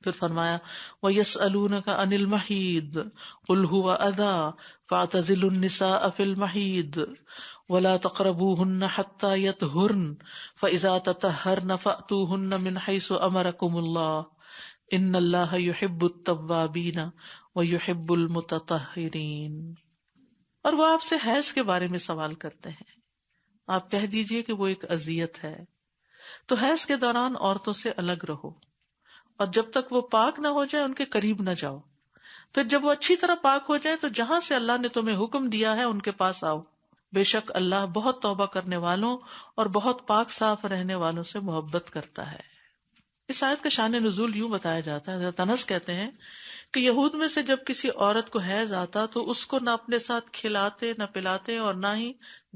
پھر فرمایا وَيَسْأَلُونَكَ عَنِ الْمَحِيضِ قُلْ هُوَ أَذًى فَاعْتَزِلُوا النِّسَاءَ فِي الْمَحِيضِ وَلَا تَقْرَبُوهُنَّ حَتَّى يَطْهُرْنَ فَإِذَا تَطَهَّرْنَ فَأْتُوهُنَّ مِنْ حَيْثُ أَمَرَكُمُ اللَّهُ إِنَّ اللَّهَ يُحِبُّ التَّوَّابِينَ وَيُحِبُّ الْمُتَطَهِّرِينَ۔ اور وہ آپ سے حیض کے بارے میں سوال کرتے ہیں، آپ کہہ دیجئے کہ وہ ایک اذیت ہے، تو حیض کے دوران عورتوں سے الگ رہو، اور جب تک وہ پاک نہ ہو جائے ان کے قریب نہ جاؤ، پھر جب وہ اچھی طرح پاک ہو جائے تو جہاں سے اللہ نے تمہیں حکم دیا ہے ان کے پاس آؤ، بے شک اللہ بہت توبہ کرنے والوں اور بہت پاک صاف رہنے والوں سے محبت کرتا ہے۔ اس آیت کا شان نزول یوں بتایا جاتا ہے، حضرت انس کہتے ہیں کہ یہود میں سے جب کسی عورت کو حیض آتا تو اس کو نہ اپنے ساتھ کھلاتے نہ پلاتے اور نہ ہی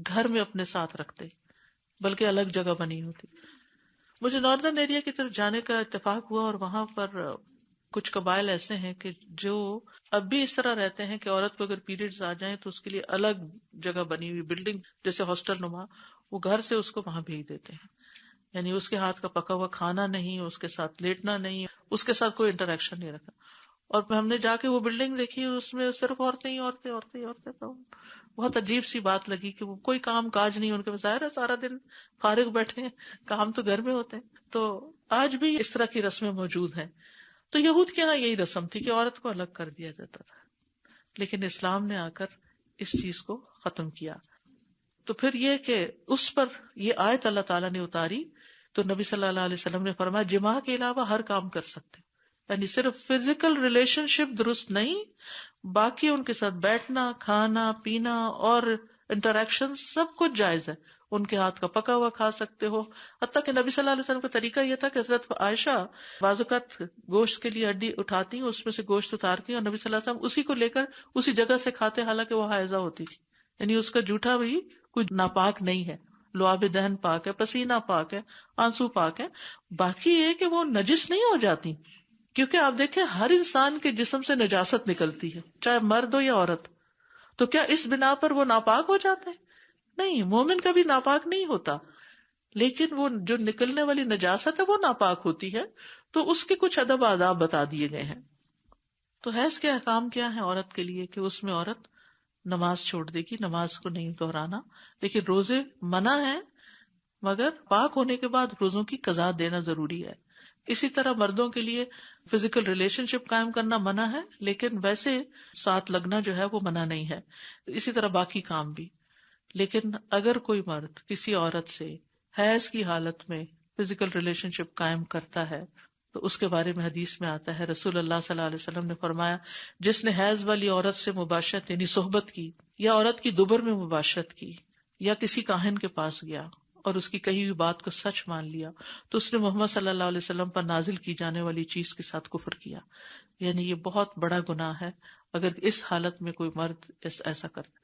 گھر میں اپنے ساتھ رکھتے، بلکہ الگ جگہ بنی ہوتی۔ مجھے ناردرن ایریا کی طرف جانے کا اتفاق ہوا اور وہاں پر کچھ قبائل ایسے ہیں کہ جو اب بھی اس طرح رہتے ہیں کہ عورت کو اگر پیریڈز آ جائیں تو اس کے لیے الگ جگہ بنی ہوئی بلڈنگ جیسے ہاسٹل نما، وہ گھر سے اس کو وہاں بھیج دیتے ہیں، یعنی اس کے ہاتھ کا پکا ہوا کھانا نہیں، اس کے ساتھ لیٹنا نہیں، اس کے ساتھ کوئی انٹریکشن نہیں رکھا۔ اور پھر ہم نے جا کے وہ بلڈنگ دیکھی، اس میں صرف عورتیں ہی عورتیں عورتیں عورتیں، تو بہت عجیب سی بات لگی کہ وہ کوئی کام کاج نہیں، ان کے ظاہر ہے سارا دن فارغ بیٹھے ہیں، کام تو گھر میں ہوتے ہیں۔ تو آج بھی اس طرح کی رسمیں موجود ہیں۔ تو یہود کے ہاں یہی رسم تھی کہ عورت کو الگ کر دیا جاتا تھا، لیکن اسلام نے آ کر اس چیز کو ختم کیا۔ تو پھر یہ کہ اس پر یہ آیت اللہ تعالیٰ نے اتاری تو نبی صلی اللہ علیہ وسلم نے فرمایا جماع کے علاوہ ہر کام کر سکتے، یعنی صرف فزیکل ریلیشن شپ درست نہیں، باقی ان کے ساتھ بیٹھنا، کھانا پینا اور انٹریکشن سب کچھ جائز ہے۔ ان کے ہاتھ کا پکا ہوا کھا سکتے ہو، حتیٰ کہ نبی صلی اللہ علیہ وسلم کا طریقہ یہ تھا کہ حضرت عائشہ بعض اوقات گوشت کے لیے ہڈی اٹھاتی ہیں، اس میں سے گوشت اتارتی ہیں اور نبی صلی اللہ علیہ وسلم اسی کو لے کر اسی جگہ سے کھاتے، حالانکہ وہ حائضہ ہوتی تھی، یعنی اس کا جھوٹا بھی کوئی ناپاک نہیں ہے، لعاب دہن پاک ہے، پسینہ پاک ہے، آنسو پاک ہے، باقی یہ کہ وہ نجس نہیں ہو جاتی، کیونکہ آپ دیکھیں ہر انسان کے جسم سے نجاست نکلتی ہے، چاہے مرد ہو یا عورت، تو کیا اس بنا پر وہ ناپاک ہو جاتے ہیں؟ نہیں، مومن کبھی ناپاک نہیں ہوتا، لیکن وہ جو نکلنے والی نجاست ہے وہ ناپاک ہوتی ہے، تو اس کے کچھ ادب آداب بتا دیے گئے ہیں۔ تو حیض کے احکام کیا ہیں عورت کے لیے کہ اس میں عورت نماز چھوڑ دے گی، نماز کو نہیں دہرانا، لیکن روزے منع ہیں، مگر پاک ہونے کے بعد روزوں کی قضا دینا ضروری ہے۔ اسی طرح مردوں کے لیے فزیکل ریلیشن شپ قائم کرنا منع ہے، لیکن ویسے ساتھ لگنا جو ہے وہ منع نہیں ہے، اسی طرح باقی کام بھی۔ لیکن اگر کوئی مرد کسی عورت سے حیض کی حالت میں فزیکل ریلیشن شپ قائم کرتا ہے تو اس کے بارے میں حدیث میں آتا ہے، رسول اللہ صلی اللہ علیہ وسلم نے فرمایا جس نے حیض والی عورت سے مباشرت یعنی صحبت کی، یا عورت کی دبر میں مباشرت کی، یا کسی کاہن کے پاس گیا اور اس کی کہی ہوئی بات کو سچ مان لیا، تو اس نے محمد صلی اللہ علیہ وسلم پر نازل کی جانے والی چیز کے ساتھ کفر کیا، یعنی یہ بہت بڑا گناہ ہے اگر اس حالت میں کوئی مرد ایسا کرتا۔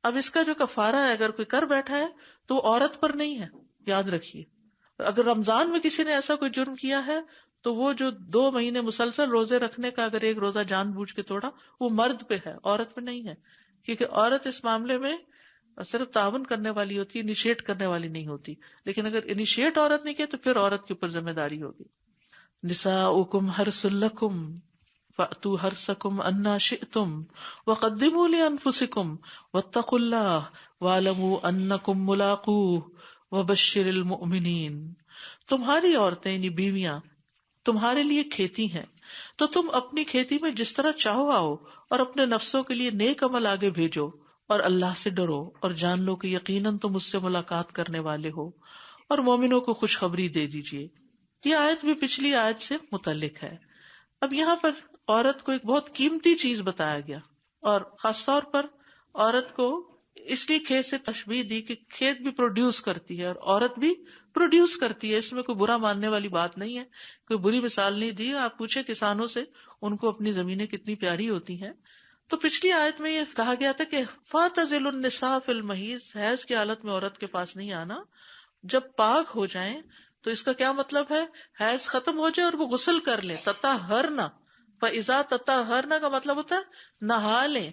اب اس کا جو کفارہ ہے اگر کوئی کر بیٹھا ہے تو وہ عورت پر نہیں ہے، یاد رکھیے۔ اگر رمضان میں کسی نے ایسا کوئی جرم کیا ہے تو وہ جو 2 مہینے مسلسل روزے رکھنے کا اگر ایک روزہ جان بوجھ کے توڑا، وہ مرد پہ ہے، عورت پہ نہیں ہے، کیونکہ عورت اس معاملے میں صرف تعاون کرنے والی ہوتی ہے، انیشیٹ کرنے والی نہیں ہوتی، لیکن اگر انیشیٹ عورت نہیں کیا تو پھر عورت کے اوپر ذمہ داری ہوگی۔ نساؤکم حرث لکم فأتوا حرثکم انا شئتم وقدموا لانفسکم واتقوا اللہ واعلموا انکم ملاقوہ وبشر المؤمنین۔ تمہاری عورتیں یعنی بیویاں تمہارے لیے کھیتی ہیں، تو تم اپنی کھیتی میں جس طرح چاہو آؤ، اور اپنے نفسوں کے لیے نیک عمل آگے بھیجو، اور اللہ سے ڈرو اور جان لو کہ یقیناً تم اس سے ملاقات کرنے والے ہو، اور مومنوں کو خوشخبری دے دیجیے۔ یہ آیت بھی پچھلی آیت سے متعلق ہے۔ اب یہاں پر عورت کو ایک بہت قیمتی چیز بتایا گیا، اور خاص طور پر عورت کو اس لیے کھیت سے تشبیہ دی کہ کھیت بھی پروڈیوس کرتی ہے اور عورت بھی پروڈیوس کرتی ہے، اس میں کوئی برا ماننے والی بات نہیں ہے، کوئی بری مثال نہیں دی۔ آپ پوچھیں کسانوں سے، ان کو اپنی زمینیں کتنی پیاری ہوتی ہیں۔ تو پچھلی آیت میں یہ کہا گیا تھا کہ فَاعْتَزِلُوا النِّسَاءَ فِي الْمَحِيضِ، حیض کی حالت میں عورت کے پاس نہیں آنا، جب پاک ہو جائیں تو اس کا کیا مطلب ہے؟ حیض ختم ہو جائے اور وہ غسل کر لیں، تطہرنا، فَإِذَا تطہرنا کا مطلب ہوتا ہے نہا لیں،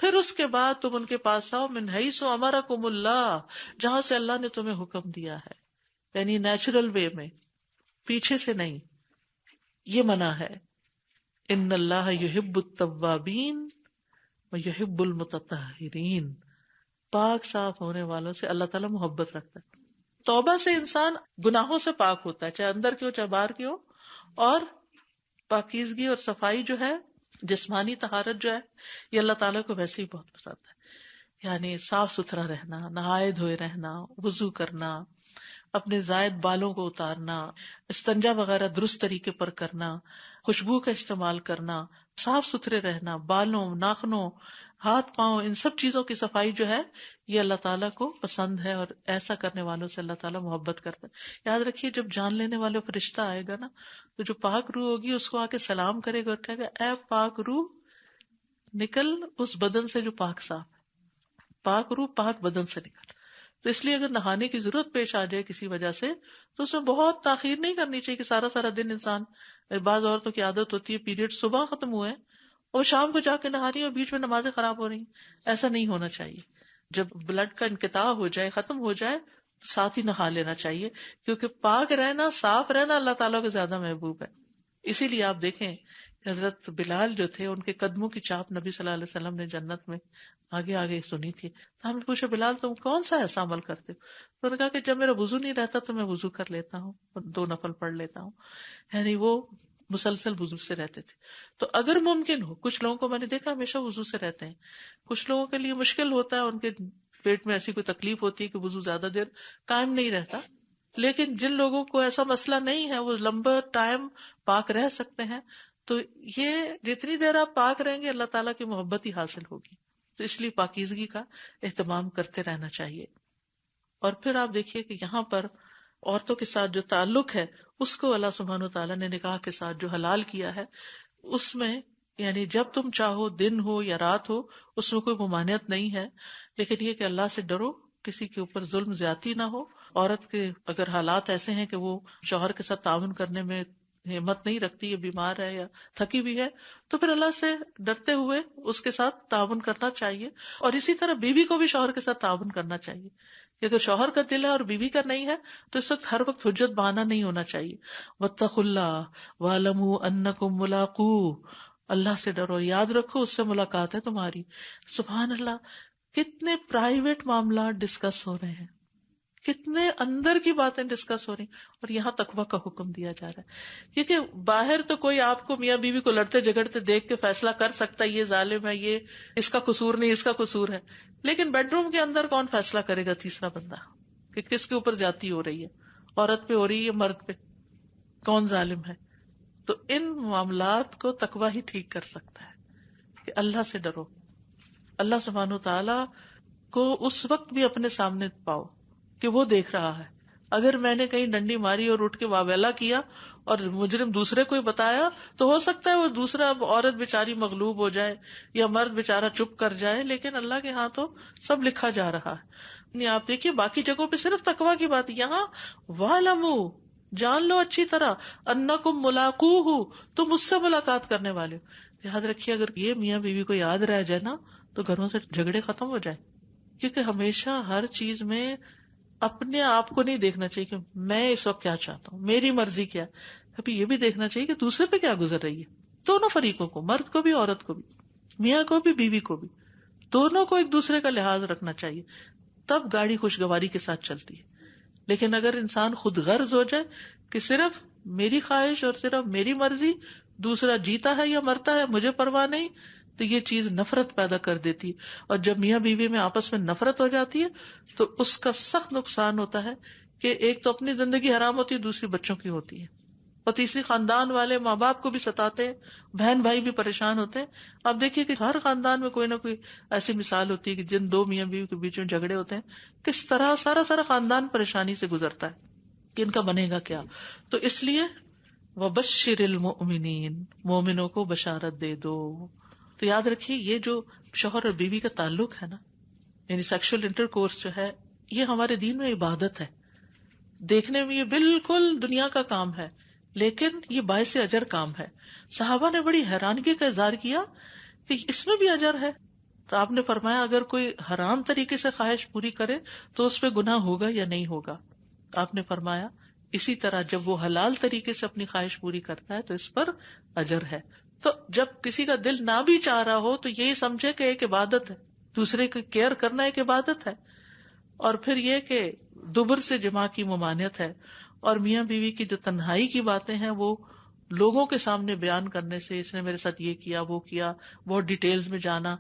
پھر اس کے بعد تم ان کے پاس آؤ، من حیث امرکم اللہ، جہاں سے اللہ نے تمہیں حکم دیا ہے، یعنی نیچرل وے میں، پیچھے سے نہیں، یہ منع ہے۔ ان اللہ یحب التوابین ویحب المتطہرین. پاک صاف ہونے والوں سے اللہ تعالیٰ محبت رکھتا ہے. توبہ سے انسان گناہوں سے پاک ہوتا ہے، چاہے اندر کی ہو چاہے باہر کی ہو. اور پاکیزگی اور صفائی جو ہے، جسمانی طہارت جو ہے، یہ اللہ تعالیٰ کو ویسے ہی بہت پسند ہے. یعنی صاف ستھرا رہنا، نہائے دھوئے رہنا، وضو کرنا، اپنے زائد بالوں کو اتارنا، استنجا وغیرہ درست طریقے پر کرنا، خوشبو کا استعمال کرنا، صاف ستھرے رہنا، بالوں، ناخنوں، ہاتھ پاؤں، ان سب چیزوں کی صفائی جو ہے یہ اللہ تعالیٰ کو پسند ہے، اور ایسا کرنے والوں سے اللہ تعالیٰ محبت کرتا ہے. یاد رکھیے جب جان لینے والے فرشتہ آئے گا نا، تو جو پاک روح ہوگی اس کو آ کے سلام کرے گا اور کہے گا اے پاک روح نکل اس بدن سے جو پاک صاف ہے. پاک روح پاک بدن سے نکل. تو اس لیے اگر نہانے کی ضرورت پیش آ جائے کسی وجہ سے تو اس میں بہت تاخیر نہیں کرنی چاہیے کہ سارا سارا دن انسان، بعض عورتوں کی عادت ہوتی ہے پیریڈ صبح ختم ہوئے اور شام کو جا کے نہا رہی ہیں اور بیچ میں نمازیں خراب ہو رہی ہیں. ایسا نہیں ہونا چاہیے. جب بلڈ کا انقطاع ہو جائے، ختم ہو جائے، ساتھ ہی نہا لینا چاہیے، کیونکہ پاک رہنا، صاف رہنا اللہ تعالیٰ کو زیادہ محبوب ہے. اسی لیے آپ دیکھیں حضرت بلال جو تھے ان کے قدموں کی چاپ نبی صلی اللہ علیہ وسلم نے جنت میں آگے آگے سنی تھی. تو ہم نے پوچھا بلال تم کون سا ایسا عمل کرتے ہو؟ تو انہوں نے کہا کہ جب میرا وضو نہیں رہتا تو میں وضو کر لیتا ہوں اور 2 نفل پڑھ لیتا ہوں. یعنی وہ مسلسل وضو سے رہتے تھے. تو اگر ممکن ہو، کچھ لوگوں کو میں نے دیکھا ہمیشہ وضو سے رہتے ہیں، کچھ لوگوں کے لیے مشکل ہوتا ہے، ان کے پیٹ میں ایسی کوئی تکلیف ہوتی ہے کہ وضو زیادہ دیر قائم نہیں رہتا. لیکن جن لوگوں کو ایسا مسئلہ نہیں ہے، وہ لمبا ٹائم پاک رہ سکتے ہیں، تو یہ جتنی دیر آپ پاک رہیں گے اللہ تعالیٰ کی محبت ہی حاصل ہوگی. تو اس لیے پاکیزگی کا اہتمام کرتے رہنا چاہیے. اور پھر آپ دیکھیے کہ یہاں پر عورتوں کے ساتھ جو تعلق ہے اس کو اللہ سبحانہ و تعالیٰ نے نکاح کے ساتھ جو حلال کیا ہے، اس میں یعنی جب تم چاہو دن ہو یا رات ہو اس میں کوئی ممانعت نہیں ہے. لیکن یہ کہ اللہ سے ڈرو، کسی کے اوپر ظلم زیادتی نہ ہو. عورت کے اگر حالات ایسے ہیں کہ وہ شوہر کے ساتھ تعاون کرنے میں ہمت نہیں رکھتی، یا بیمار ہے یا تھکی بھی ہے، تو پھر اللہ سے ڈرتے ہوئے اس کے ساتھ تعاون کرنا چاہیے. اور اسی طرح بیوی کو بھی شوہر کے ساتھ تعاون کرنا چاہیے، کہ اگر شوہر کا دل ہے اور بیوی کا نہیں ہے تو اس وقت ہر وقت حجت بہانہ نہیں ہونا چاہیے. واتقوا اللہ واعلموا انکم ملاقوہ، اللہ سے ڈرو، یاد رکھو اس سے ملاقات ہے تمہاری. سبحان اللہ، کتنے پرائیویٹ معاملات ڈسکس ہو رہے ہیں، کتنے اندر کی باتیں ڈسکس ہو رہی، اور یہاں تقویٰ کا حکم دیا جا رہا ہے. کیونکہ باہر تو کوئی آپ کو میاں بیوی کو لڑتے جھگڑتے دیکھ کے فیصلہ کر سکتا ہے یہ ظالم ہے، یہ اس کا قصور نہیں، اس کا قصور ہے. لیکن بیڈ روم کے اندر کون فیصلہ کرے گا تیسرا بندہ کہ کس کے اوپر زیادتی ہو رہی ہے، عورت پہ ہو رہی ہے مرد پہ، کون ظالم ہے؟ تو ان معاملات کو تقویٰ ہی ٹھیک کر سکتا ہے کہ اللہ سے ڈرو، اللہ سبحانہ و تعالیٰ کو اس وقت بھی اپنے سامنے پاؤ کہ وہ دیکھ رہا ہے. اگر میں نے کہیں ڈنڈی ماری اور اٹھ کے واویلا کیا اور مجرم دوسرے کو بتایا تو ہو سکتا ہے وہ دوسرا عورت بیچاری مغلوب ہو جائے یا مرد بیچارہ چپ کر جائے، لیکن اللہ کے ہاں تو سب لکھا جا رہا ہے. آپ دیکھیے باقی جگہوں پہ صرف تقویٰ کی بات، یہاں وَاعْلَمُوا، جان لو اچھی طرح، انکم ملاقوہ، تم اس سے ملاقات کرنے والے ہو. یاد رکھیے اگر یہ میاں بیوی کو یاد رہ جائے نا تو گھروں سے جھگڑے ختم ہو جائے. کیونکہ ہمیشہ ہر چیز میں اپنے آپ کو نہیں دیکھنا چاہیے کہ میں اس وقت کیا چاہتا ہوں، میری مرضی کیا. ابھی یہ بھی دیکھنا چاہیے کہ دوسرے پہ کیا گزر رہی ہے. دونوں فریقوں کو، مرد کو بھی عورت کو بھی، میاں کو بھی بیوی کو بھی، دونوں کو ایک دوسرے کا لحاظ رکھنا چاہیے، تب گاڑی خوشگواری کے ساتھ چلتی ہے. لیکن اگر انسان خود غرض ہو جائے کہ صرف میری خواہش اور صرف میری مرضی، دوسرا جیتا ہے یا مرتا ہے مجھے پرواہ نہیں، تو یہ چیز نفرت پیدا کر دیتی. اور جب میاں بیوی میں آپس میں نفرت ہو جاتی ہے تو اس کا سخت نقصان ہوتا ہے کہ ایک تو اپنی زندگی حرام ہوتی ہے، دوسری بچوں کی ہوتی ہے، اور تیسری خاندان والے ماں باپ کو بھی ستاتے ہیں، بہن بھائی بھی پریشان ہوتے ہیں. آپ دیکھیے کہ ہر خاندان میں کوئی نہ کوئی ایسی مثال ہوتی ہے کہ جن 2 میاں بیوی کے بیچ میں جھگڑے ہوتے ہیں، کس طرح سارا خاندان پریشانی سے گزرتا ہے کہ ان کا بنے گا کیا. تو اس لیے وَبَشِّرِ الْمُؤْمِنِينَ، مومنوں کو بشارت دے دو. تو یاد رکھیے یہ جو شوہر اور بیوی کا تعلق ہے نا، یعنی سیکشل انٹرکورس جو ہے، یہ ہمارے دین میں عبادت ہے. دیکھنے میں یہ بالکل دنیا کا کام ہے لیکن یہ باعث اجر کام ہے. صحابہ نے بڑی حیرانگی کا اظہار کیا کہ اس میں بھی اجر ہے. تو آپ نے فرمایا اگر کوئی حرام طریقے سے خواہش پوری کرے تو اس پہ گناہ ہوگا یا نہیں ہوگا؟ آپ نے فرمایا اسی طرح جب وہ حلال طریقے سے اپنی خواہش پوری کرتا ہے تو اس پر اجر ہے. تو جب کسی کا دل نہ بھی چاہ رہا ہو تو یہی سمجھے کہ ایک عبادت ہے، دوسرے کی کیئر کرنا ایک عبادت ہے. اور پھر یہ کہ دبر سے جماع کی ممانعت ہے، اور میاں بیوی کی جو تنہائی کی باتیں ہیں وہ لوگوں کے سامنے بیان کرنے سے، اس نے میرے ساتھ یہ کیا وہ کیا، بہت ڈیٹیلز میں جانا،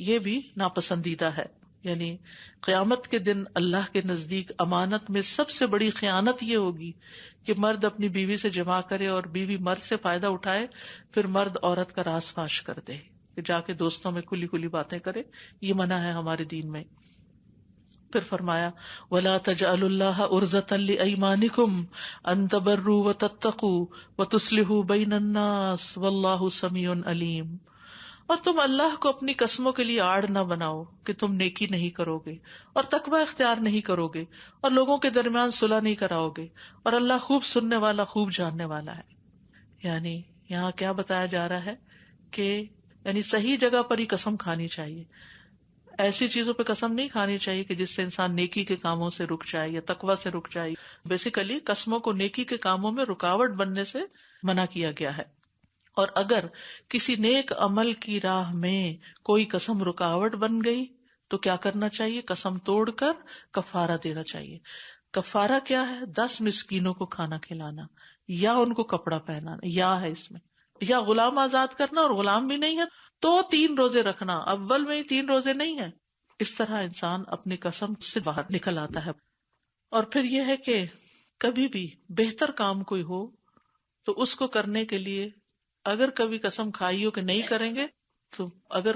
یہ بھی ناپسندیدہ ہے. یعنی قیامت کے دن اللہ کے نزدیک امانت میں سب سے بڑی خیانت یہ ہوگی کہ مرد اپنی بیوی سے جمع کرے اور بیوی مرد سے فائدہ اٹھائے، پھر مرد عورت کا راز فاش کر دے کہ جا کے دوستوں میں کھلی کھلی باتیں کرے. یہ منع ہے ہمارے دین میں. پھر فرمایا وَلَا تَجْعَلُوا اللَّهَ عُرْضَةً لِأَيْمَانِكُمْ أَن تَبَرُّوا وَتَتَّقُوا وَتُصْلِحُوا بَيْنَ النَّاسِ وَاللَّهُ سَمِيعٌ عَلِيمٌ. اور تم اللہ کو اپنی قسموں کے لیے آڑ نہ بناؤ کہ تم نیکی نہیں کرو گے اور تقوی اختیار نہیں کرو گے اور لوگوں کے درمیان صلح نہیں کراؤ گے، اور اللہ خوب سننے والا خوب جاننے والا ہے. یعنی یہاں کیا بتایا جا رہا ہے کہ یعنی صحیح جگہ پر ہی قسم کھانی چاہیے. ایسی چیزوں پہ قسم نہیں کھانی چاہیے کہ جس سے انسان نیکی کے کاموں سے رک جائے یا تقوی سے رک جائے. بیسیکلی قسموں کو نیکی کے کاموں میں رکاوٹ بننے سے منع کیا گیا ہے. اور اگر کسی نیک عمل کی راہ میں کوئی قسم رکاوٹ بن گئی تو کیا کرنا چاہیے؟ قسم توڑ کر کفارہ دینا چاہیے. کفارہ کیا ہے؟ 10 مسکینوں کو کھانا کھلانا، یا ان کو کپڑا پہنانا، یا ہے اس میں، یا غلام آزاد کرنا، اور غلام بھی نہیں ہے تو 3 روزے رکھنا. اول میں ہی 3 روزے نہیں ہیں. اس طرح انسان اپنی قسم سے باہر نکل آتا ہے. اور پھر یہ ہے کہ کبھی بھی بہتر کام کوئی ہو تو اس کو کرنے کے لیے اگر کبھی قسم کھائی ہو کہ نہیں کریں گے، تو اگر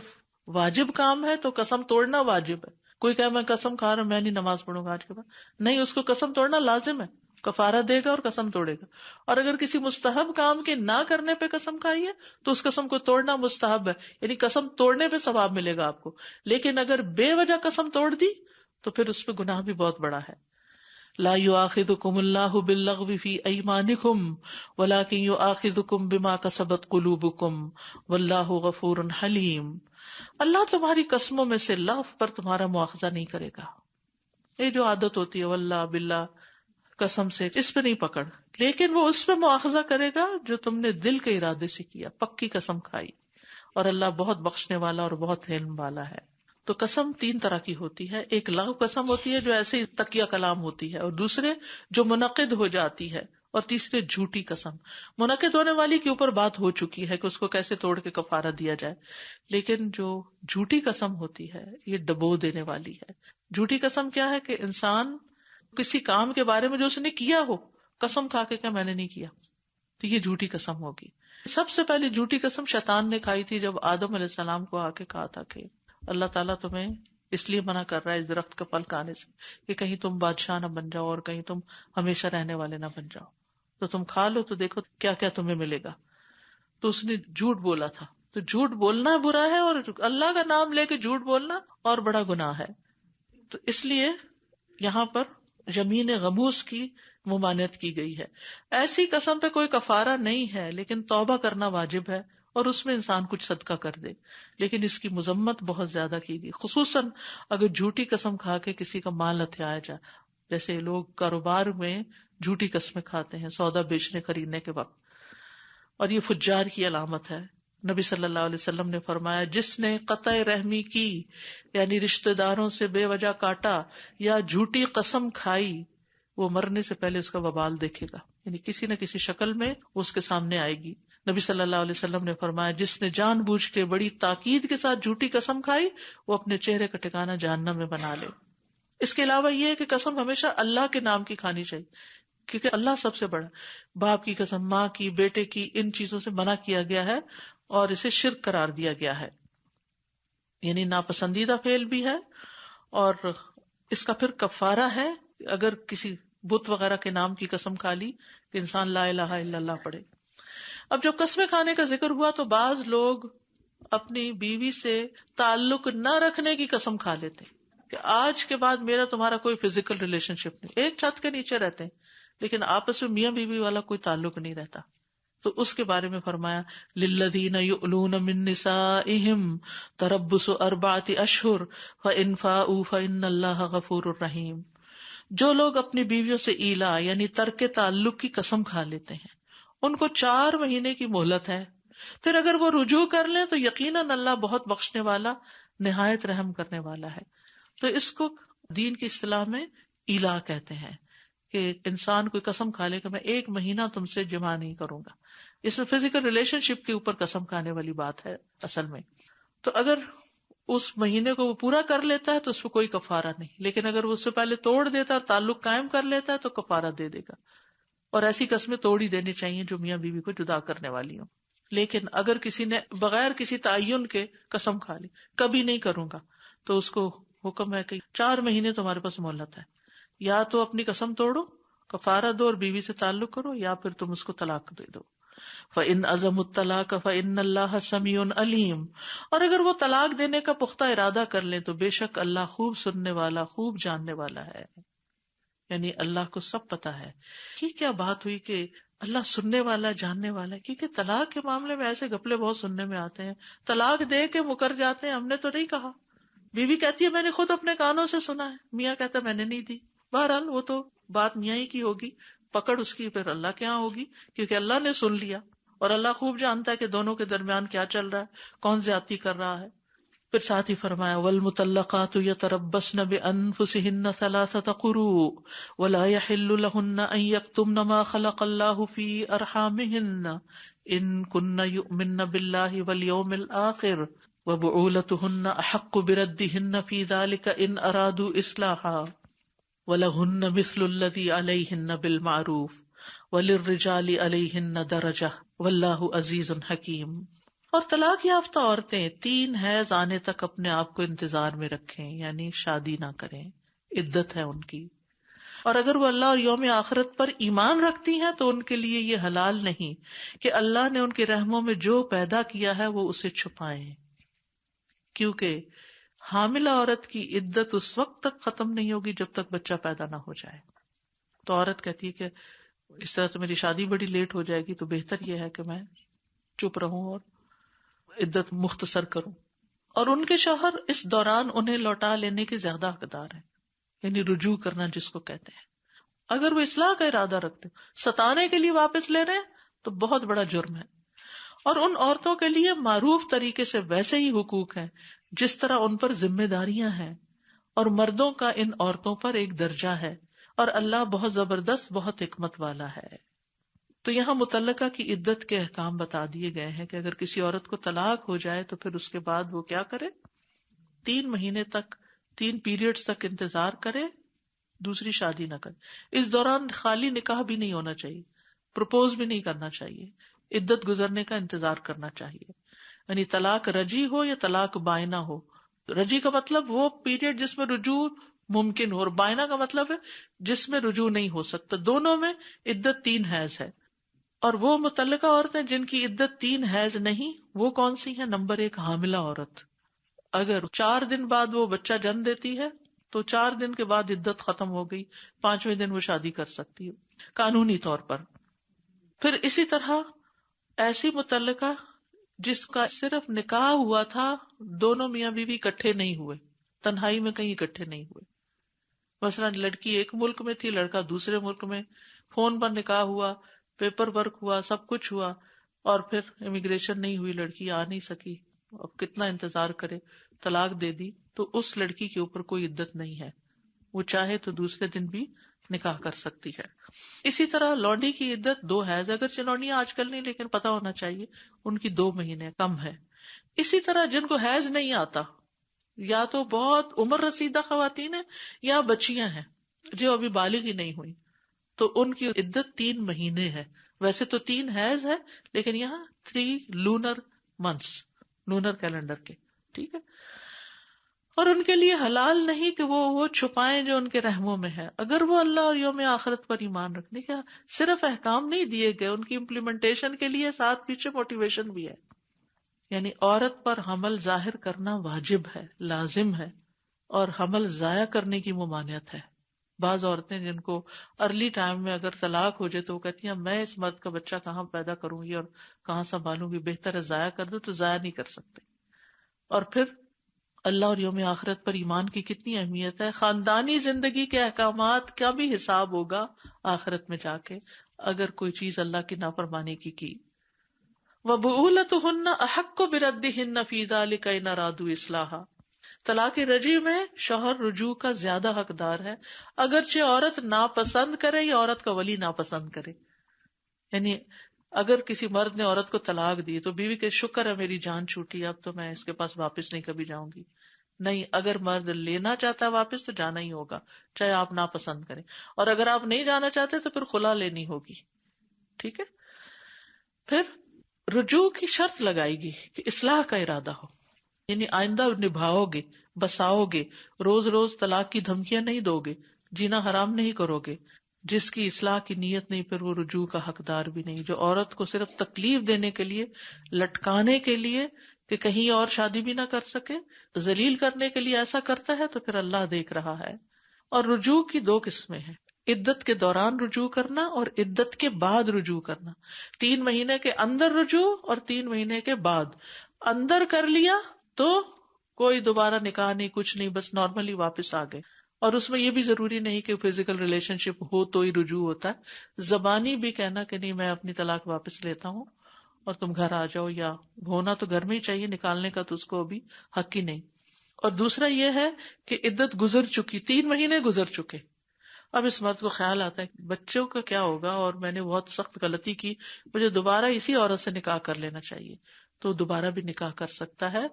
واجب کام ہے تو قسم توڑنا واجب ہے. کوئی کہے میں قسم کھا رہا ہوں میں نہیں نماز پڑھوں گا آج کے بعد، نہیں، اس کو قسم توڑنا لازم ہے، کفارہ دے گا اور قسم توڑے گا. اور اگر کسی مستحب کام کے نہ کرنے پہ قسم کھائی ہے تو اس قسم کو توڑنا مستحب ہے، یعنی قسم توڑنے پہ ثواب ملے گا آپ کو. لیکن اگر بے وجہ قسم توڑ دی تو پھر اس پہ گناہ بھی بہت بڑا ہے. لا یؤاخذکم اللہ باللغو فی ایمانکم ولکن یؤاخذکم بما کسبت قلوبکم واللہ غفور حلیم. اللہ تمہاری قسموں میں سے لغو پر تمہارا مواخذہ نہیں کرے گا. یہ جو عادت ہوتی ہے واللہ باللہ قسم سے، اس پہ نہیں پکڑ، لیکن وہ اس پہ مواخذہ کرے گا جو تم نے دل کے ارادے سے کیا، پکی قسم کھائی. اور اللہ بہت بخشنے والا اور بہت علم والا ہے. تو قسم 3 طرح کی ہوتی ہے. ایک لغو قسم ہوتی ہے جو ایسے ہی تکیہ کلام ہوتی ہے، اور دوسرے جو منعقد ہو جاتی ہے، اور تیسرے جھوٹی قسم. منعقد ہونے والی کے اوپر بات ہو چکی ہے کہ اس کو کیسے توڑ کے کفارہ دیا جائے، لیکن جو جھوٹی قسم ہوتی ہے یہ ڈبو دینے والی ہے. جھوٹی قسم کیا ہے کہ انسان کسی کام کے بارے میں جو اس نے کیا ہو قسم کھا کے کہ میں نے نہیں کیا، تو یہ جھوٹی قسم ہوگی. سب سے پہلے جھوٹی قسم شیطان نے کھائی تھی جب آدم علیہ السلام کو آ کے کہا تھا کہ اللہ تعالیٰ تمہیں اس لیے منع کر رہا ہے اس درخت کا پھل کھانے سے کہ کہیں تم بادشاہ نہ بن جاؤ اور کہیں تم ہمیشہ رہنے والے نہ بن جاؤ، تو تم کھا لو تو دیکھو کیا کیا تمہیں ملے گا. تو اس نے جھوٹ بولا تھا. تو جھوٹ بولنا برا ہے اور اللہ کا نام لے کے جھوٹ بولنا اور بڑا گناہ ہے. تو اس لیے یہاں پر یمین غموس کی ممانعت کی گئی ہے. ایسی قسم پہ کوئی کفارہ نہیں ہے، لیکن توبہ کرنا واجب ہے اور اس میں انسان کچھ صدقہ کر دے. لیکن اس کی مذمت بہت زیادہ کی گئی، خصوصاً اگر جھوٹی قسم کھا کے کسی کا مال ہتھیایا جائے. جیسے لوگ کاروبار میں جھوٹی قسمیں کھاتے ہیں سودا بیچنے خریدنے کے وقت، اور یہ فجار کی علامت ہے. نبی صلی اللہ علیہ وسلم نے فرمایا جس نے قطع رحمی کی یعنی رشتہ داروں سے بے وجہ کاٹا یا جھوٹی قسم کھائی، وہ مرنے سے پہلے اس کا وبال دیکھے گا، یعنی کسی نہ کسی شکل میں اس کے سامنے آئے گی. نبی صلی اللہ علیہ وسلم نے فرمایا جس نے جان بوجھ کے بڑی تاکید کے ساتھ جھوٹی قسم کھائی وہ اپنے چہرے کا ٹھکانہ جہنم میں بنا لے. اس کے علاوہ یہ ہے کہ قسم ہمیشہ اللہ کے نام کی کھانی چاہیے، کیونکہ اللہ سب سے بڑا. باپ کی قسم، ماں کی، بیٹے کی، ان چیزوں سے منع کیا گیا ہے اور اسے شرک قرار دیا گیا ہے، یعنی ناپسندیدہ فعل بھی ہے. اور اس کا پھر کفارہ ہے اگر کسی بت وغیرہ کے نام کی قسم کھا لی کہ انسان لا الہ الا اللہ پڑھے. اب جب قسمیں کھانے کا ذکر ہوا تو بعض لوگ اپنی بیوی سے تعلق نہ رکھنے کی قسم کھا لیتے کہ آج کے بعد میرا تمہارا کوئی فزیکل ریلیشن شپ نہیں، ایک چھت کے نیچے رہتے ہیں لیکن آپس میں میاں بیوی والا کوئی تعلق نہیں رہتا. تو اس کے بارے میں فرمایا للذین یؤلون من نسائہم تربص 4 اشہر فإن فاؤوا فإن اللہ غفور رحیم. جو لوگ اپنی بیویوں سے ایلا یعنی ترک تعلق کی قسم کھا لیتے ہیں ان کو 4 مہینے کی مہلت ہے، پھر اگر وہ رجوع کر لیں تو یقیناً اللہ بہت بخشنے والا نہایت رحم کرنے والا ہے۔ تو اس کو دین کی اصطلاح میں ایلا کہتے ہیں کہ انسان کوئی قسم کھا لے کہ میں 1 مہینہ تم سے جمع نہیں کروں گا۔ اس میں فزیکل ریلیشن شپ کے اوپر قسم کھانے والی بات ہے اصل میں۔ تو اگر اس مہینے کو وہ پورا کر لیتا ہے تو اس پہ کوئی کفارہ نہیں، لیکن اگر وہ اس سے پہلے توڑ دیتا ہے اور تعلق قائم کر لیتا ہے تو کفارہ دے دے گا، اور ایسی قسمیں توڑ ہی دینی چاہیے جو میاں بیوی کو جدا کرنے والی ہوں۔ لیکن اگر کسی نے بغیر کسی تعین کے قسم کھا لی کبھی نہیں کروں گا تو اس کو حکم ہے کہ 4 مہینے تمہارے پاس مہلت ہے، یا تو اپنی قسم توڑو، کفارہ دو اور بیوی سے تعلق کرو، یا پھر تم اس کو طلاق دے دو۔ فَإِنْ عَزَمُوا الطَّلَاقَ فَإِنَّ اللَّهَ سَمِيعٌ عَلِيمٌ، اور اگر وہ طلاق دینے کا پختہ ارادہ کر لیں تو بے شک اللہ خوب سننے والا خوب جاننے والا ہے، یعنی اللہ کو سب پتا ہے۔ یہ کیا بات ہوئی کہ اللہ سننے والا جاننے والا ہے، کیونکہ طلاق کے معاملے میں ایسے گپلے بہت سننے میں آتے ہیں، طلاق دے کے مکر جاتے ہیں، ہم نے تو نہیں کہا، بیوی کہتی ہے میں نے خود اپنے کانوں سے سنا ہے، میاں کہتا ہے میں نے نہیں دی۔ بہرحال وہ تو بات میاں ہی کی ہوگی، پکڑ اس کی پھر اللہ کے یہاں ہوگی، کیونکہ اللہ نے سن لیا اور اللہ خوب جانتا ہے کہ دونوں کے درمیان کیا چل رہا ہے، کون زیادتی کر رہا ہے۔ پھر ساتھ ہی فرمایا والمطلقات یتربصن بانفسهن 3 قروء ولا يحل لهن ان يكتمن ما خلق الله في ارحامهن ان كن يؤمن بالله واليوم الاخر وبعولتهن احق بردهن في ذلك ان ارادوا اصلاحا ولهن مثل الذي عليهن بالمعروف وللرجال عليهن درجة والله عزيز حكيم۔ اور طلاق یافتہ عورتیں 3 حیض آنے تک اپنے آپ کو انتظار میں رکھیں، یعنی شادی نہ کریں، عدت ہے ان کی۔ اور اگر وہ اللہ اور یوم آخرت پر ایمان رکھتی ہیں تو ان کے لیے یہ حلال نہیں کہ اللہ نے ان کے رحموں میں جو پیدا کیا ہے وہ اسے چھپائیں، کیونکہ حاملہ عورت کی عدت اس وقت تک ختم نہیں ہوگی جب تک بچہ پیدا نہ ہو جائے۔ تو عورت کہتی ہے کہ اس طرح تو میری شادی بڑی لیٹ ہو جائے گی، تو بہتر یہ ہے کہ میں چپ رہوں اور عدت مختصر کروں۔ اور ان کے شوہر اس دوران انہیں لوٹا لینے کے زیادہ حقدار ہیں، یعنی رجوع کرنا جس کو کہتے ہیں۔ اگر وہ اصلاح کا ارادہ رکھتے ستانے کے لیے واپس لے رہے ہیں تو بہت بڑا جرم ہے۔ اور ان عورتوں کے لیے معروف طریقے سے ویسے ہی حقوق ہیں جس طرح ان پر ذمہ داریاں ہیں، اور مردوں کا ان عورتوں پر ایک درجہ ہے، اور اللہ بہت زبردست بہت حکمت والا ہے۔ تو یہاں مطلقہ کی عدت کے احکام بتا دیے گئے ہیں کہ اگر کسی عورت کو طلاق ہو جائے تو پھر اس کے بعد وہ کیا کرے، 3 مہینے تک 3 پیریڈز تک انتظار کرے، دوسری شادی نہ کرے۔ اس دوران خالی نکاح بھی نہیں ہونا چاہیے، پرپوز بھی نہیں کرنا چاہیے، عدت گزرنے کا انتظار کرنا چاہیے۔ یعنی طلاق رجی ہو یا طلاق بائنہ ہو، رجی کا مطلب وہ پیریڈ جس میں رجوع ممکن ہو، اور بائنہ کا مطلب ہے جس میں رجوع نہیں ہو سکتا۔ دونوں میں عدت 3 حیض ہے۔ اور وہ متعلقہ عورتیں جن کی عدت 3 حیض نہیں، وہ کون سی ہیں؟ نمبر 1 حاملہ عورت، اگر 4 دن بعد وہ بچہ جنم دیتی ہے تو 4 دن کے بعد عدت ختم ہو گئی، 5ویں دن وہ شادی کر سکتی ہے قانونی طور پر۔ پھر اسی طرح ایسی متعلقہ جس کا صرف نکاح ہوا تھا، دونوں میاں بیوی اکٹھے نہیں ہوئے، تنہائی میں کہیں اکٹھے نہیں ہوئے، مثلا لڑکی ایک ملک میں تھی، لڑکا دوسرے ملک میں، فون پر نکاح ہوا، پیپر ورک ہوا، سب کچھ ہوا، اور پھر امیگریشن نہیں ہوئی، لڑکی آ نہیں سکی، اب کتنا انتظار کرے، طلاق دے دی، تو اس لڑکی کے اوپر کوئی عدت نہیں ہے، وہ چاہے تو دوسرے دن بھی نکاح کر سکتی ہے۔ اسی طرح لونڈی کی عدت 2 حیض، اگر چلونیاں آج کل نہیں لیکن پتہ ہونا چاہیے ان کی 2 مہینے کم ہے۔ اسی طرح جن کو حیض نہیں آتا، یا تو بہت عمر رسیدہ خواتین ہیں یا بچیاں ہیں جو ابھی بالغ ہی نہیں ہوئی، تو ان کی عدت 3 مہینے ہے۔ ویسے تو 3 حیض ہے لیکن یہاں 3 لونر منتھس، لونر کیلنڈر کے، ٹھیک ہے۔ اور ان کے لیے حلال نہیں کہ وہ چھپائیں جو ان کے رحموں میں ہے، اگر وہ اللہ اور یوم آخرت پر ایمان رکھنے کا صرف احکام نہیں دیے گئے، ان کی امپلیمنٹیشن کے لیے ساتھ پیچھے موٹیویشن بھی ہے۔ یعنی عورت پر حمل ظاہر کرنا واجب ہے، لازم ہے، اور حمل ضائع کرنے کی ممانعت ہے۔ بعض عورتیں جن کو ارلی ٹائم میں اگر طلاق ہو جائے تو وہ کہتی ہیں میں اس مرد کا بچہ کہاں پیدا کروں گی اور کہاں سنبھالوں گی، بہتر ہے ضائع کر دوں، تو ضائع نہیں کر سکتے۔ اور پھر اللہ اور یوم آخرت پر ایمان کی کتنی اہمیت ہے. خاندانی زندگی کے احکامات کا بھی حساب ہوگا آخرت میں جا کے اگر کوئی چیز اللہ کی نافرمانی کی. وَبُعُولَتُهُنَّ أَحَقُّ بِرَدِّهِنَّ فِي ذَلِكَ إِنْ أَرَادُوا إِصْلَاحًا. طلاق رجعی میں شوہر رجوع کا زیادہ حقدار ہے اگرچہ عورت ناپسند کرے یا عورت کا ولی ناپسند کرے. یعنی اگر کسی مرد نے عورت کو طلاق دی تو بیوی کے شکر ہے میری جان چھوٹی، اب تو میں اس کے پاس واپس نہیں کبھی جاؤں گی. نہیں، اگر مرد لینا چاہتا ہے واپس تو جانا ہی ہوگا چاہے آپ ناپسند کریں، اور اگر آپ نہیں جانا چاہتے تو پھر خلا لینی ہوگی. ٹھیک ہے. پھر رجوع کی شرط لگائے گی کہ اصلاح کا ارادہ ہو، یعنی آئندہ نبھاؤ گے، بساؤ گے، روز روز طلاق کی دھمکیاں نہیں دو گے، جینا حرام نہیں کرو گے. جس کی اصلاح کی نیت نہیں پھر وہ رجوع کا حقدار بھی نہیں. جو عورت کو صرف تکلیف دینے کے لیے، لٹکانے کے لیے کہ کہیں اور شادی بھی نہ کر سکے، ذلیل کرنے کے لیے ایسا کرتا ہے تو پھر اللہ دیکھ رہا ہے. اور رجوع کی دو قسمیں ہیں، عدت کے دوران رجوع کرنا اور عدت کے بعد رجوع کرنا. 3 مہینے کے اندر رجوع اور 3 مہینے کے بعد. اندر کر لیا تو کوئی دوبارہ نکاح نہیں، کچھ نہیں، بس نارملی واپس آ گئے. اور اس میں یہ بھی ضروری نہیں کہ فزیکل ریلیشن شپ ہو تو ہی رجوع ہوتا ہے. زبانی بھی کہنا کہ نہیں میں اپنی طلاق واپس لیتا ہوں اور تم گھر آ جاؤ، یا ہونا تو گھر میں ہی چاہیے، نکالنے کا تو اس کو ابھی حق ہی نہیں. اور دوسرا یہ ہے کہ عدت گزر چکی، 3 مہینے گزر چکے. اب اس مرد کو خیال آتا ہے کہ بچوں کا کیا ہوگا، اور میں نے بہت سخت غلطی کی، مجھے دوبارہ اسی عورت سے نکاح کر لینا چاہیے. تو دوبارہ بھی نکاح کر سکتا ہے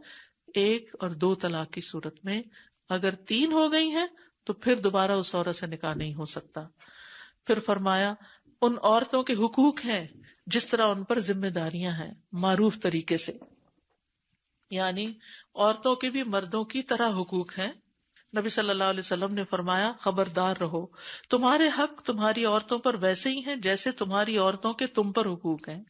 1 اور 2 طلاق کی صورت میں. اگر 3 ہو گئی ہیں تو پھر دوبارہ اس عورت سے نکاح نہیں ہو سکتا. پھر فرمایا ان عورتوں کے حقوق ہیں جس طرح ان پر ذمہ داریاں ہیں معروف طریقے سے، یعنی عورتوں کے بھی مردوں کی طرح حقوق ہیں. نبی صلی اللہ علیہ وسلم نے فرمایا خبردار رہو، تمہارے حق تمہاری عورتوں پر ویسے ہی ہیں جیسے تمہاری عورتوں کے تم پر حقوق ہیں.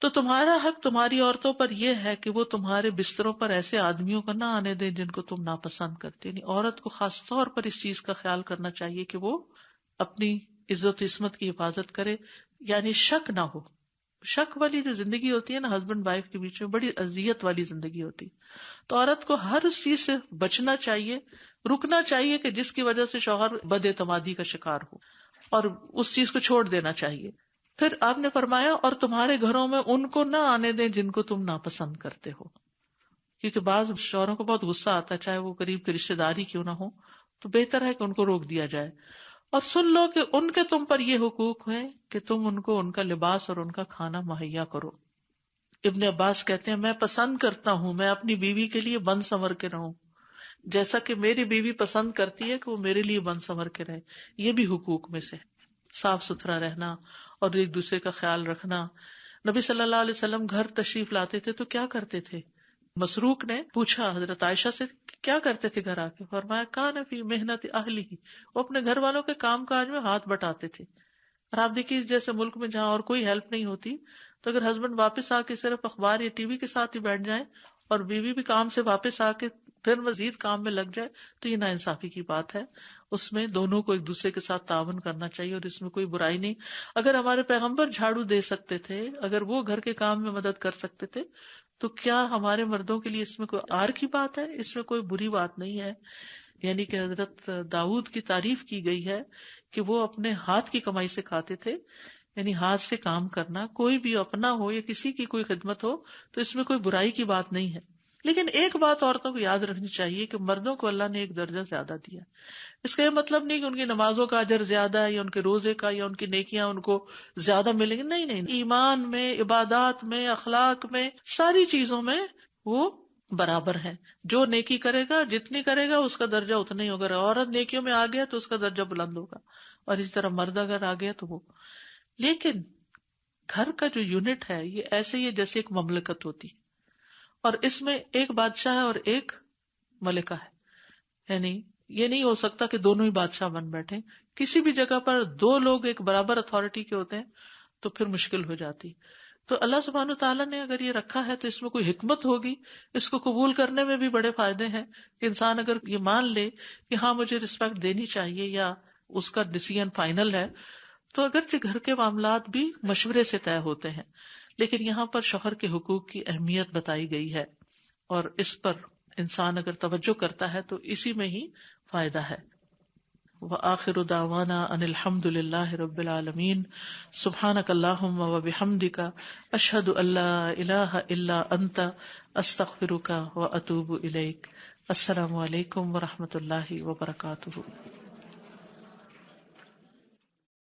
تو تمہارا حق تمہاری عورتوں پر یہ ہے کہ وہ تمہارے بستروں پر ایسے آدمیوں کو نہ آنے دیں جن کو تم ناپسند کرتے. یعنی عورت کو خاص طور پر اس چیز کا خیال کرنا چاہیے کہ وہ اپنی عزت و عصمت کی حفاظت کرے، یعنی شک نہ ہو. شک والی جو زندگی ہوتی ہے نا ہسبینڈ وائف کے بیچ میں، بڑی اذیت والی زندگی ہوتی. تو عورت کو ہر اس چیز سے بچنا چاہیے، رکنا چاہیے کہ جس کی وجہ سے شوہر بد اعتمادی کا شکار ہو، اور اس چیز کو چھوڑ دینا چاہیے. پھر آپ نے فرمایا اور تمہارے گھروں میں ان کو نہ آنے دیں جن کو تم ناپسند کرتے ہو، کیونکہ بعض شوہروں کو بہت غصہ آتا ہے چاہے وہ قریب کے رشتے دار ہی کیوں نہ ہو، تو بہتر ہے کہ ان کو روک دیا جائے. اور سن لو کہ ان کے تم پر یہ حقوق ہیں کہ تم ان کو ان کا لباس اور ان کا کھانا مہیا کرو. ابن عباس کہتے ہیں میں پسند کرتا ہوں میں اپنی بیوی کے لیے بن سنور کے رہوں جیسا کہ میری بیوی پسند کرتی ہے کہ وہ میرے لیے بن سنور کے رہے. یہ بھی حقوق میں سے صاف ستھرا رہنا اور ایک دوسرے کا خیال رکھنا. نبی صلی اللہ علیہ وسلم گھر تشریف لاتے تھے تو کیا کرتے تھے؟ مسروق نے پوچھا حضرت عائشہ سے کیا کرتے تھے گھر آ کے؟ فرمایا کان فی محنت اہلی، وہ اپنے گھر والوں کے کام کاج میں ہاتھ بٹاتے تھے. اور آپ دیکھیے جیسے ملک میں جہاں اور کوئی ہیلپ نہیں ہوتی، تو اگر ہسبینڈ واپس آ کے صرف اخبار یا ٹی وی کے ساتھ ہی بیٹھ جائیں اور بیوی بھی کام سے واپس آ کے پھر مزید کام میں لگ جائے تو یہ ناانصافی کی بات ہے. اس میں دونوں کو ایک دوسرے کے ساتھ تعاون کرنا چاہیے اور اس میں کوئی برائی نہیں. اگر ہمارے پیغمبر جھاڑو دے سکتے تھے، اگر وہ گھر کے کام میں مدد کر سکتے تھے، تو کیا ہمارے مردوں کے لیے اس میں کوئی آر کی بات ہے؟ اس میں کوئی بری بات نہیں ہے. یعنی کہ حضرت داؤد کی تعریف کی گئی ہے کہ وہ اپنے ہاتھ کی کمائی سے کھاتے تھے، یعنی ہاتھ سے کام کرنا، کوئی بھی اپنا ہو یا کسی کی کوئی خدمت ہو تو اس میں کوئی برائی کی بات نہیں ہے. لیکن ایک بات عورتوں کو یاد رکھنی چاہیے کہ مردوں کو اللہ نے ایک درجہ زیادہ دیا. اس کا یہ مطلب نہیں کہ ان کی نمازوں کا اجر زیادہ ہے یا ان کے روزے کا یا ان کی نیکیاں ان کو زیادہ ملیں گی. نہیں نہیں، ایمان میں، عبادات میں، اخلاق میں، ساری چیزوں میں وہ برابر ہے. جو نیکی کرے گا، جتنی کرے گا، اس کا درجہ اتنا ہی ہوگا. عورت نیکیوں میں آ گیا تو اس کا درجہ بلند ہوگا، اور اسی طرح مرد اگر آ گیا تو وہ. لیکن گھر کا جو یونٹ ہے یہ ایسے ہی ہے جیسے ایک مملکت ہوتی، اور اس میں ایک بادشاہ ہے اور ایک ملکہ ہے. یعنی یہ نہیں ہو سکتا کہ دونوں ہی بادشاہ بن بیٹھے. کسی بھی جگہ پر 2 لوگ ایک برابر اتھارٹی کے ہوتے ہیں تو پھر مشکل ہو جاتی. تو اللہ سبحانہ تعالیٰ نے اگر یہ رکھا ہے تو اس میں کوئی حکمت ہوگی. اس کو قبول کرنے میں بھی بڑے فائدے ہیں کہ انسان اگر یہ مان لے کہ ہاں مجھے رسپیکٹ دینی چاہیے یا اس کا ڈیسیژن فائنل ہے، تو اگرچہ گھر کے معاملات بھی مشورے سے طے ہوتے ہیں، لیکن یہاں پر شوہر کے حقوق کی اہمیت بتائی گئی ہے. اور اس پر انسان اگر توجہ کرتا ہے تو اسی میں ہی فائدہ ہے. وآخر دعوانا ان الحمد للہ رب العالمین. سبحانک اللہم وبحمدک اشہد ان لا الہ الا انت استغفرک واتوب الیک. السلام علیکم ورحمۃ اللہ وبرکاتہ.